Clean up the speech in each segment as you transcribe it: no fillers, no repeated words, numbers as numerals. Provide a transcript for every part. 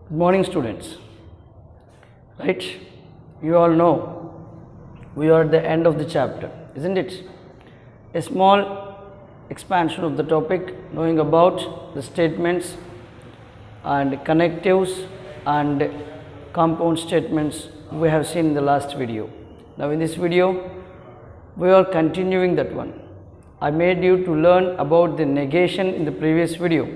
Good morning, students. Right? You all know we are at the end of the chapter, isn't it? A small expansion of the topic, knowing about the statements and connectives and compound statements we have seen in the last video. Now, in this video, we are continuing that one. I made you to learn about the negation in the previous video.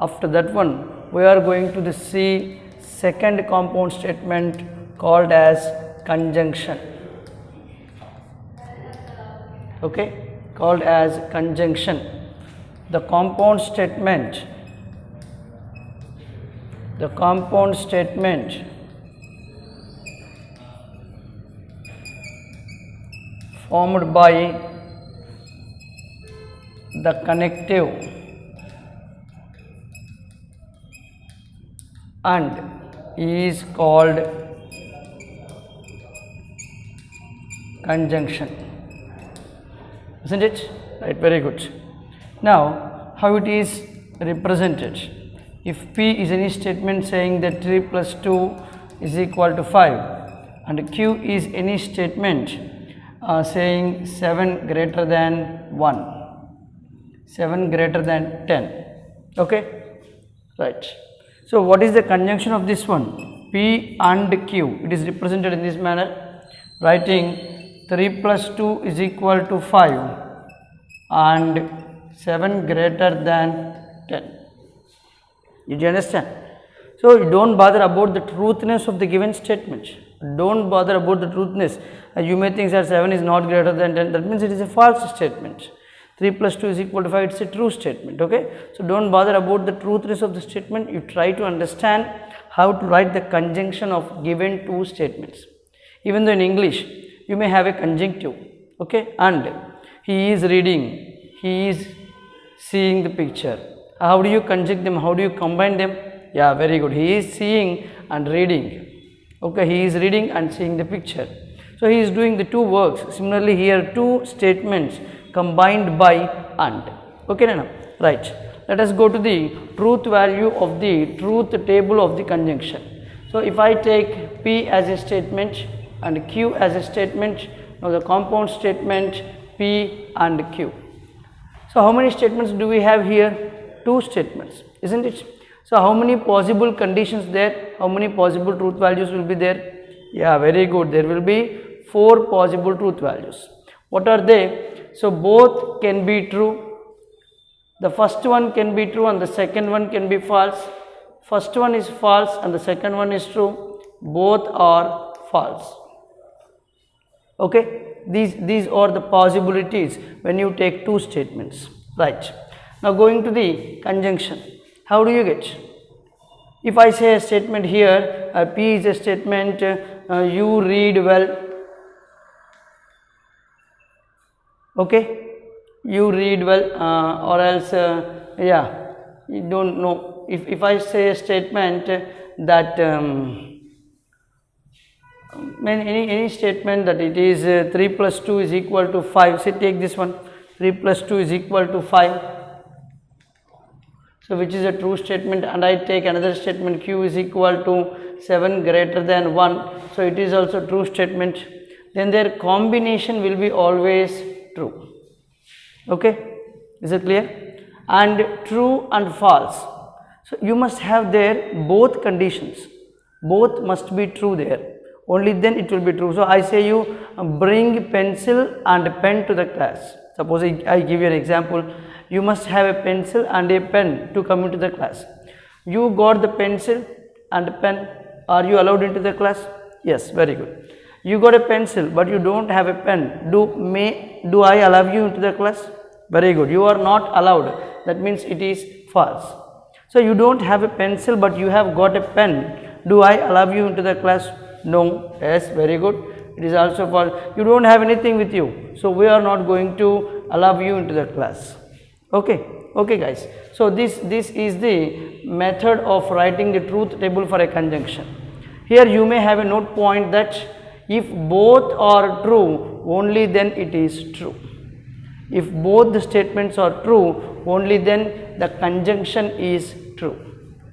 After that one, we are going to see second compound statement called as conjunction. Okay, called as conjunction. The compound statement formed by the connective and is called conjunction, isn't it? Right, very good. Now, how it is represented? If P is any statement saying that 3 plus 2 is equal to 5 and Q is any statement saying 7 greater than 1, 7 greater than 10, okay, right. So, what is the conjunction of this one? P and Q, it is represented in this manner, writing 3 plus 2 is equal to 5 and 7 greater than 10. Did you understand? So, you don't bother about the truthness of the given statement. Don't bother about the truthness. You may think that 7 is not greater than 10, that means it is a false statement. 3 plus 2 is equal to 5, it's a true statement, okay. So, don't bother about the truthness of the statement, you try to understand how to write the conjunction of given two statements. Even though in English, you may have a conjunctive, okay, and he is reading, he is seeing the picture. How do you conjunct them, how do you combine them? Yeah, very good, he is seeing and reading, okay, he is reading and seeing the picture. So, he is doing the two works. Similarly, here two statements combined by and, okay, Nana? Right. Let us go to the truth value of the truth table of the conjunction. So, if I take P as a statement and Q as a statement, now the compound statement P and Q. So, how many statements do we have here? Two statements, isn't it? So, how many possible conditions there? How many possible truth values will be there? Yeah, very good. There will be 4 possible truth values. What are they? So, both can be true. The first one can be true and the second one can be false. First one is false and the second one is true. Both are false. Okay. These are the possibilities when you take two statements. Right. Now, going to the conjunction. How do you get? If I say a statement here, P is a statement, you read well. Okay, you read well, or else, yeah, you don't know. If I say a statement that any statement that it is 3 plus 2 is equal to 5, say take this one, 3 plus 2 is equal to 5. So, which is a true statement, and I take another statement Q is equal to 7 greater than 1. So, it is also true statement. Then their combination will be always true. Okay, is it clear? And true and false. So, you must have there both conditions. Both must be true there. Only then it will be true. So, I say you bring pencil and pen to the class. Suppose I give you an example. You must have a pencil and a pen to come into the class. You got the pencil and pen. Are you allowed into the class? Yes, very good. You got a pencil but you don't have a pen. Do I allow you into the class? Very good. You are not allowed. That means it is false. So, you don't have a pencil but you have got a pen. Do I allow you into the class? No. Yes, very good. It is also false. You don't have anything with you. So, we are not going to allow you into the class. Okay. Okay, guys. So, this is the method of writing the truth table for a conjunction. Here you may have a note point that if both are true, only then it is true. If both the statements are true, only then the conjunction is true.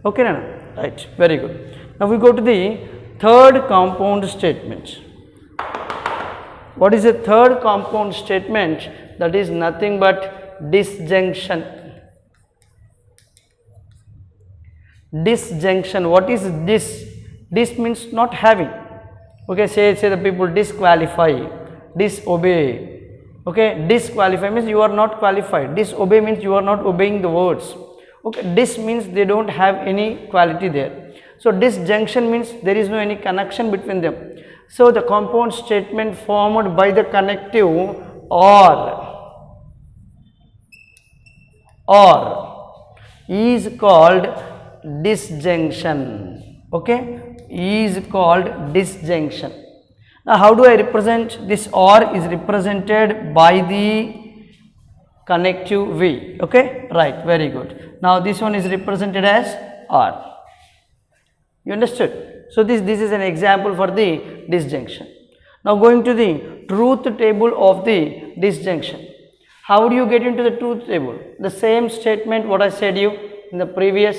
Okay, Nana? Right, very good. Now we go to the third compound statement. What is the third compound statement? That is nothing but disjunction. Disjunction. What is this? Dis means not having. Okay, say the people disqualify, disobey. Okay, disqualify means you are not qualified. Disobey means you are not obeying the words. Okay, dis means they don't have any quality there. So disjunction means there is no any connection between them. So the compound statement formed by the connective or is called disjunction. Okay, is called disjunction. Now how do I represent this? Or is represented by the connective V. Okay, right, very good. Now this one is represented as or. You understood? So this is an example for the disjunction. Now going to the truth table of the disjunction. How do you get into the truth table? The same statement what I said you in the previous.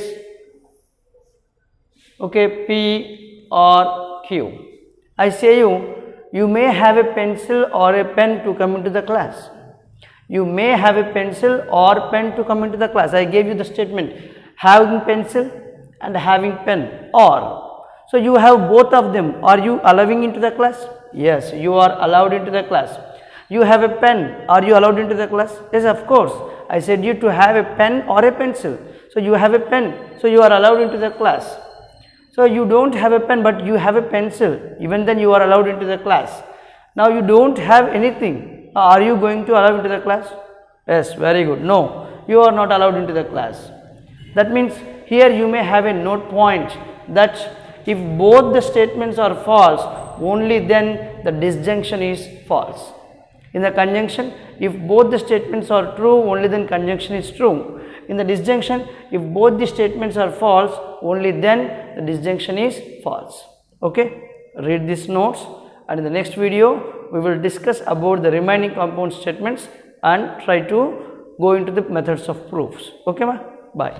Okay, P or Q. I say you may have a pencil or a pen to come into the class. You may have a pencil or pen to come into the class. I gave you the statement having pencil and having pen or. So you have both of them. Are you allowing into the class? Yes, you are allowed into the class. You have a pen. Are you allowed into the class? Yes, of course. I said you to have a pen or a pencil. So you have a pen. So you are allowed into the class. So you don't have a pen but you have a pencil. Even then you are allowed into the class. Now you don't have anything. Are you going to allow into the class? Yes, very good. No, you are not allowed into the class. That means here you may have a note point that if both the statements are false, only then the disjunction is false. In the conjunction, if both the statements are true, only then conjunction is true. In the disjunction, if both the statements are false, only then the disjunction is false. Okay, read these notes, and in the next video we will discuss about the remaining compound statements and try to go into the methods of proofs. Okay, ma? Bye.